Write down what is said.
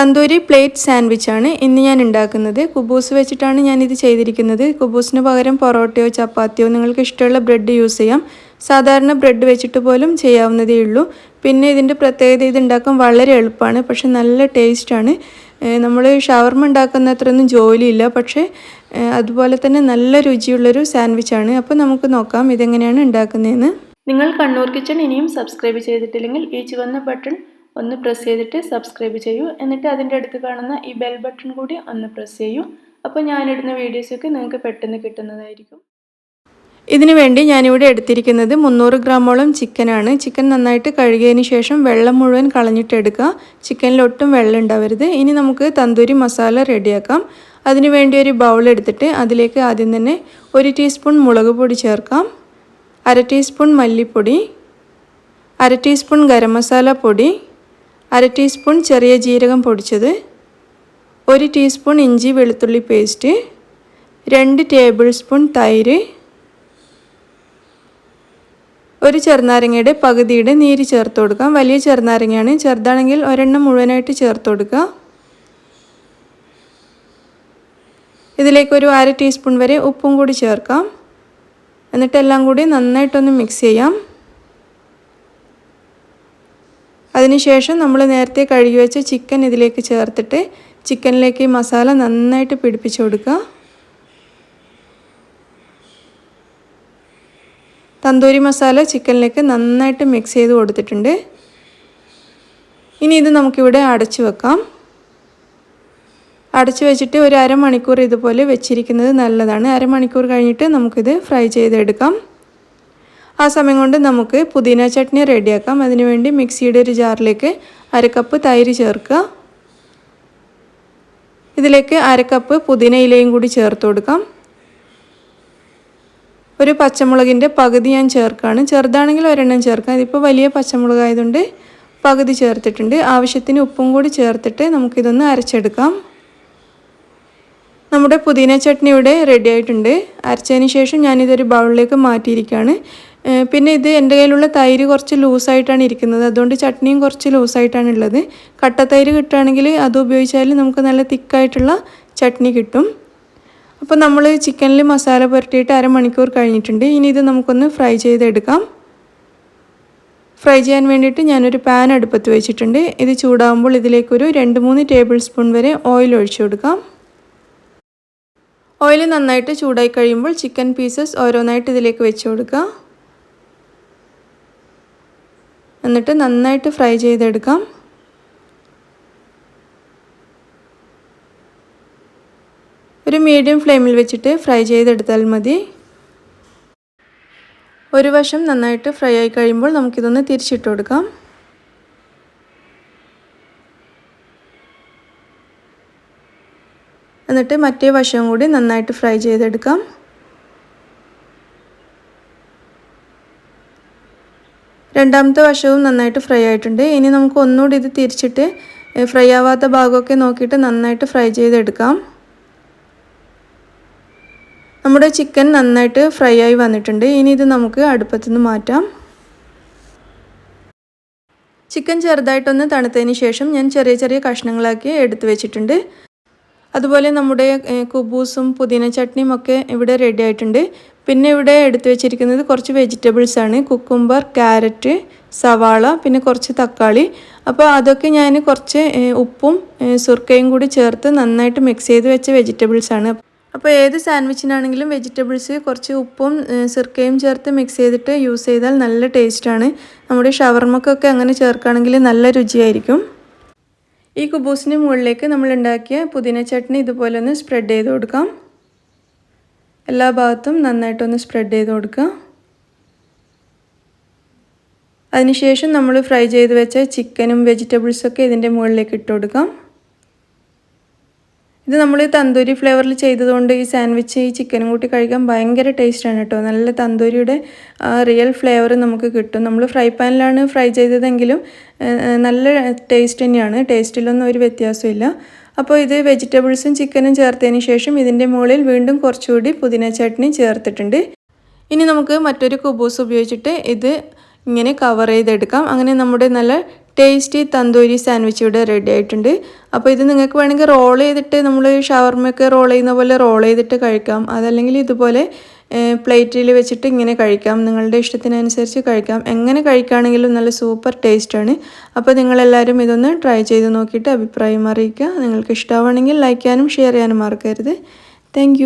Tandoori plate സാൻഡ്വിച്ചാണ് ഇന്ന് ഞാൻ ഉണ്ടാക്കുന്നത്. കുബൂസ് വെച്ചിട്ടാണ് ഞാനിത് ചെയ്തിരിക്കുന്നത്. കുബൂസിന് പകരം പൊറോട്ടയോ ചപ്പാത്തിയോ നിങ്ങൾക്ക് ഇഷ്ടമുള്ള ബ്രെഡ് യൂസ് ചെയ്യാം. സാധാരണ ബ്രെഡ് വെച്ചിട്ട് പോലും ചെയ്യാവുന്നതേ ഉള്ളൂ. പിന്നെ ഇതിൻ്റെ പ്രത്യേകത ഇത് ഉണ്ടാക്കാൻ വളരെ എളുപ്പമാണ്, പക്ഷെ നല്ല ടേസ്റ്റാണ്. നമ്മൾ ഷവർമ ഉണ്ടാക്കുന്ന അത്രയൊന്നും ജോലിയില്ല, പക്ഷേ അതുപോലെ തന്നെ നല്ല രുചിയുള്ളൊരു സാൻഡ്വിച്ചാണ്. അപ്പോൾ നമുക്ക് നോക്കാം ഇതെങ്ങനെയാണ് ഉണ്ടാക്കുന്നതെന്ന്. നിങ്ങൾ കണ്ണൂർ കിച്ചൺ ഇനിയും സബ്സ്ക്രൈബ് ചെയ്തിട്ടില്ലെങ്കിൽ ഈ ചുവന്ന ബട്ടൺ ഒന്ന് പ്രസ് ചെയ്തിട്ട് സബ്സ്ക്രൈബ് ചെയ്യൂ. എന്നിട്ട് അതിൻ്റെ അടുത്ത് കാണുന്ന ഈ ബെൽ ബട്ടൺ കൂടി ഒന്ന് പ്രസ് ചെയ്യൂ. അപ്പോൾ ഞാനിടുന്ന വീഡിയോസൊക്കെ നിങ്ങൾക്ക് പെട്ടെന്ന് കിട്ടുന്നതായിരിക്കും. ഇതിനു വേണ്ടി ഞാനിവിടെ എടുത്തിരിക്കുന്നത് 300 ഗ്രാമോളം ചിക്കനാണ്. ചിക്കൻ നന്നായിട്ട് കഴുകിയതിന് ശേഷം വെള്ളം മുഴുവൻ കളഞ്ഞിട്ട് എടുക്കുക. ചിക്കനിൽ ഒട്ടും വെള്ളം ഉണ്ടാവരുത്. ഇനി നമുക്ക് തന്തൂരി മസാല റെഡിയാക്കാം. അതിനു വേണ്ടി ഒരു ബൗൾ എടുത്തിട്ട് അതിലേക്ക് ആദ്യം തന്നെ 1 ടീസ്പൂൺ മുളക് പൊടി ചേർക്കാം, 1/2 ടീസ്പൂൺ മല്ലിപ്പൊടി, 1/2 ടീസ്പൂൺ ഗരം മസാല പൊടി, 1/2 ടീസ്പൂൺ ചെറിയ ജീരകം പൊടിച്ചത്, 1 ടീസ്പൂൺ ഇഞ്ചി വെളുത്തുള്ളി പേസ്റ്റ്, 2 ടേബിൾ സ്പൂൺ തൈര്, 1 ചെറുനാരങ്ങയുടെ പകുതിയുടെ നീര് ചേർത്ത് കൊടുക്കാം. വലിയ ചെറുനാരങ്ങയാണ്, ചെറുതാണെങ്കിൽ ഒരെണ്ണം മുഴുവനായിട്ട് ചേർത്ത് കൊടുക്കുക. ഇതിലേക്ക് ഒരു 1/2 ടീസ്പൂൺ വരെ ഉപ്പും കൂടി ചേർക്കാം. എന്നിട്ട് എല്ലാം കൂടി നന്നായിട്ടൊന്ന് മിക്സ് ചെയ്യാം. അതിനുശേഷം നമ്മൾ നേരത്തെ കഴുകി വെച്ച ചിക്കൻ ഇതിലേക്ക് ചേർത്തിട്ട് ചിക്കനിലേക്ക് മസാല നന്നായിട്ട് പിടിപ്പിച്ച് കൊടുക്കുക. തന്തൂരി മസാല ചിക്കനിലേക്ക് നന്നായിട്ട് മിക്സ് ചെയ്ത് കൊടുത്തിട്ടുണ്ട്. ഇനി ഇത് നമുക്കിവിടെ അടച്ചു വെക്കാം. അടച്ചു വെച്ചിട്ട് ഒരു അരമണിക്കൂർ ഇതുപോലെ വെച്ചിരിക്കുന്നത് നല്ലതാണ്. അരമണിക്കൂർ കഴിഞ്ഞിട്ട് നമുക്കിത് ഫ്രൈ ചെയ്തെടുക്കാം. ആ സമയം കൊണ്ട് നമുക്ക് പുതിന ചട്നി റെഡിയാക്കാം. അതിനുവേണ്ടി മിക്സിയുടെ ഒരു ജാറിലേക്ക് 1/2 കപ്പ് തൈര് ചേർക്കുക. ഇതിലേക്ക് 1/2 കപ്പ് പുതിന ഇലയും കൂടി ചേർത്ത് കൊടുക്കാം. ഒരു പച്ചമുളകിൻ്റെ പകുതി ഞാൻ ചേർക്കുകയാണ്. ചെറുതാണെങ്കിൽ ഒരെണ്ണം ചേർക്കാം. ഇതിപ്പോൾ വലിയ പച്ചമുളകായതുകൊണ്ട് പകുതി ചേർത്തിട്ടുണ്ട്. ആവശ്യത്തിന് ഉപ്പും കൂടി ചേർത്തിട്ട് നമുക്കിതൊന്ന് അരച്ചെടുക്കാം. നമ്മുടെ പുതിന ചട്നി ഇവിടെ റെഡി ആയിട്ടുണ്ട്. അരച്ചതിന് ശേഷം ഞാനിതൊരു ബൗളിലേക്ക് മാറ്റിയിരിക്കുകയാണ്. പിന്നെ ഇത് എൻ്റെ കയ്യിലുള്ള തൈര് കുറച്ച് ലൂസായിട്ടാണ് ഇരിക്കുന്നത്, അതുകൊണ്ട് ചട്നിയും കുറച്ച് ലൂസായിട്ടാണ് ഉള്ളത്. കട്ട തൈര് കിട്ടുകയാണെങ്കിൽ അത് ഉപയോഗിച്ചാൽ നമുക്ക് നല്ല തിക്കായിട്ടുള്ള ചട്നി കിട്ടും. അപ്പോൾ നമ്മൾ ചിക്കനിൽ മസാല പുരട്ടിയിട്ട് അരമണിക്കൂർ കഴിഞ്ഞിട്ടുണ്ട്. ഇനി ഇത് നമുക്കൊന്ന് ഫ്രൈ ചെയ്തെടുക്കാം. ഫ്രൈ ചെയ്യാൻ വേണ്ടിയിട്ട് ഞാനൊരു പാൻ അടുപ്പത്ത് വെച്ചിട്ടുണ്ട്. ഇത് ചൂടാകുമ്പോൾ ഇതിലേക്കൊരു 2-3 ടേബിൾ സ്പൂൺ വരെ ഓയിൽ ഒഴിച്ചു കൊടുക്കാം. ഓയിൽ നന്നായിട്ട് ചൂടായി കഴിയുമ്പോൾ ചിക്കൻ പീസസ് ഓരോന്നായിട്ട് ഇതിലേക്ക് വെച്ച് കൊടുക്കുക. എന്നിട്ട് നന്നായിട്ട് ഫ്രൈ ചെയ്തെടുക്കാം. ഒരു മീഡിയം ഫ്ലെയിമിൽ വെച്ചിട്ട് ഫ്രൈ ചെയ്തെടുത്താൽ മതി. ഒരു വശം നന്നായിട്ട് ഫ്രൈ ആയി കഴിയുമ്പോൾ നമുക്കിതൊന്ന് തിരിച്ചിട്ട് കൊടുക്കാം. എന്നിട്ട് മറ്റേ വശവും കൂടി നന്നായിട്ട് ഫ്രൈ ചെയ്തെടുക്കാം. രണ്ടാമത്തെ വശവും നന്നായിട്ട് ഫ്രൈ ആയിട്ടുണ്ട്. ഇനി നമുക്ക് ഒന്നുകൂടി ഇത് തിരിച്ചിട്ട് ഫ്രൈ ആവാത്ത ഭാഗമൊക്കെ നോക്കിയിട്ട് നന്നായിട്ട് ഫ്രൈ ചെയ്തെടുക്കാം. നമ്മുടെ ചിക്കൻ നന്നായിട്ട് ഫ്രൈ ആയി വന്നിട്ടുണ്ട്. ഇനി ഇത് നമുക്ക് അടുപ്പത്തു നിന്ന് മാറ്റാം. ചിക്കൻ ചെറുതായിട്ടൊന്ന് തണുത്തതിന് ശേഷം ഞാൻ ചെറിയ ചെറിയ കഷ്ണങ്ങളാക്കി എടുത്തു വെച്ചിട്ടുണ്ട്. അതുപോലെ നമ്മുടെ കുബൂസും പുതിന ചട്നിയും ഒക്കെ ഇവിടെ റെഡി ആയിട്ടുണ്ട്. പിന്നെ ഇവിടെ എടുത്തു വെച്ചിരിക്കുന്നത് കുറച്ച് വെജിറ്റബിൾസ് ആണ്. കുക്കുംബർ, ക്യാരറ്റ്, സവാള, പിന്നെ കുറച്ച് തക്കാളി. അപ്പോൾ അതൊക്കെ ഞാൻ കുറച്ച് ഉപ്പും സുർക്കയും കൂടി ചേർത്ത് നന്നായിട്ട് മിക്സ് ചെയ്ത് വെച്ച വെജിറ്റബിൾസ് ആണ്. അപ്പോൾ ഏത് സാൻഡ്വിച്ചിനാണെങ്കിലും വെജിറ്റബിൾസ് കുറച്ച് ഉപ്പും സിർക്കയും ചേർത്ത് മിക്സ് ചെയ്തിട്ട് യൂസ് ചെയ്താൽ നല്ല ടേസ്റ്റാണ്. നമ്മുടെ ഷവർമക്കൊക്കെ അങ്ങനെ ചേർക്കുകയാണെങ്കിൽ നല്ല രുചിയായിരിക്കും. ഈ കുബൂസിന് മുകളിലേക്ക് നമ്മൾ ഉണ്ടാക്കിയ പുതിന ചട്നി ഇതുപോലെ ഒന്ന് സ്പ്രെഡ് ചെയ്ത് കൊടുക്കാം. എല്ലാ ഭാഗത്തും നന്നായിട്ടൊന്ന് സ്പ്രെഡ് ചെയ്ത് കൊടുക്കുക. അതിനുശേഷം നമ്മൾ ഫ്രൈ ചെയ്ത് വെച്ച ചിക്കനും വെജിറ്റബിൾസൊക്കെ ഇതിൻ്റെ മുകളിലേക്ക് ഇട്ട് കൊടുക്കാം. ഇത് നമ്മൾ തന്തൂരി ഫ്ലേവറിൽ ചെയ്തതുകൊണ്ട് ഈ സാൻഡ്വിച്ച് ഈ ചിക്കനും കൂട്ടി കഴിക്കാൻ ഭയങ്കര ടേസ്റ്റാണ് കേട്ടോ. നല്ല തന്തൂരിയുടെ റിയൽ ഫ്ലേവർ നമുക്ക് കിട്ടും. നമ്മൾ ഫ്രൈ പാനിലാണ് ഫ്രൈ ചെയ്തതെങ്കിലും നല്ല ടേസ്റ്റ് തന്നെയാണ്. ടേസ്റ്റിലൊന്നും ഒരു വ്യത്യാസമില്ല. അപ്പോൾ ഇത് വെജിറ്റബിൾസും ചിക്കനും ചേർത്തതിന് ശേഷം ഇതിൻ്റെ മുകളിൽ വീണ്ടും കുറച്ചുകൂടി പുതിന ചട്നി ചേർത്തിട്ടുണ്ട്. ഇനി നമുക്ക് മറ്റൊരു കുബൂസ് ഉപയോഗിച്ചിട്ട് ഇത് ഇങ്ങനെ കവർ ചെയ്തെടുക്കാം. അങ്ങനെ നമ്മുടെ നല്ല ടേസ്റ്റി തന്തൂരി സാൻഡ്വിച്ച് ഇവിടെ റെഡി ആയിട്ടുണ്ട്. അപ്പോൾ ഇത് നിങ്ങൾക്ക് വേണമെങ്കിൽ റോൾ ചെയ്തിട്ട് നമ്മൾ ഷവർമയൊക്കെ റോൾ ചെയ്യുന്ന പോലെ റോൾ ചെയ്തിട്ട് കഴിക്കാം. അതല്ലെങ്കിൽ ഇതുപോലെ പ്ലേറ്റിൽ വെച്ചിട്ട് ഇങ്ങനെ കഴിക്കാം. നിങ്ങളുടെ ഇഷ്ടത്തിനനുസരിച്ച് കഴിക്കാം. എങ്ങനെ കഴിക്കുകയാണെങ്കിലും നല്ല സൂപ്പർ ടേസ്റ്റാണ്. അപ്പോൾ നിങ്ങളെല്ലാവരും ഇതൊന്ന് ട്രൈ ചെയ്ത് നോക്കിയിട്ട് അഭിപ്രായം അറിയിക്കുക. നിങ്ങൾക്ക് ഇഷ്ടമാണെങ്കിൽ ലൈക്ക് ചെയ്യാനും ഷെയർ ചെയ്യാനും മറക്കരുത്. താങ്ക്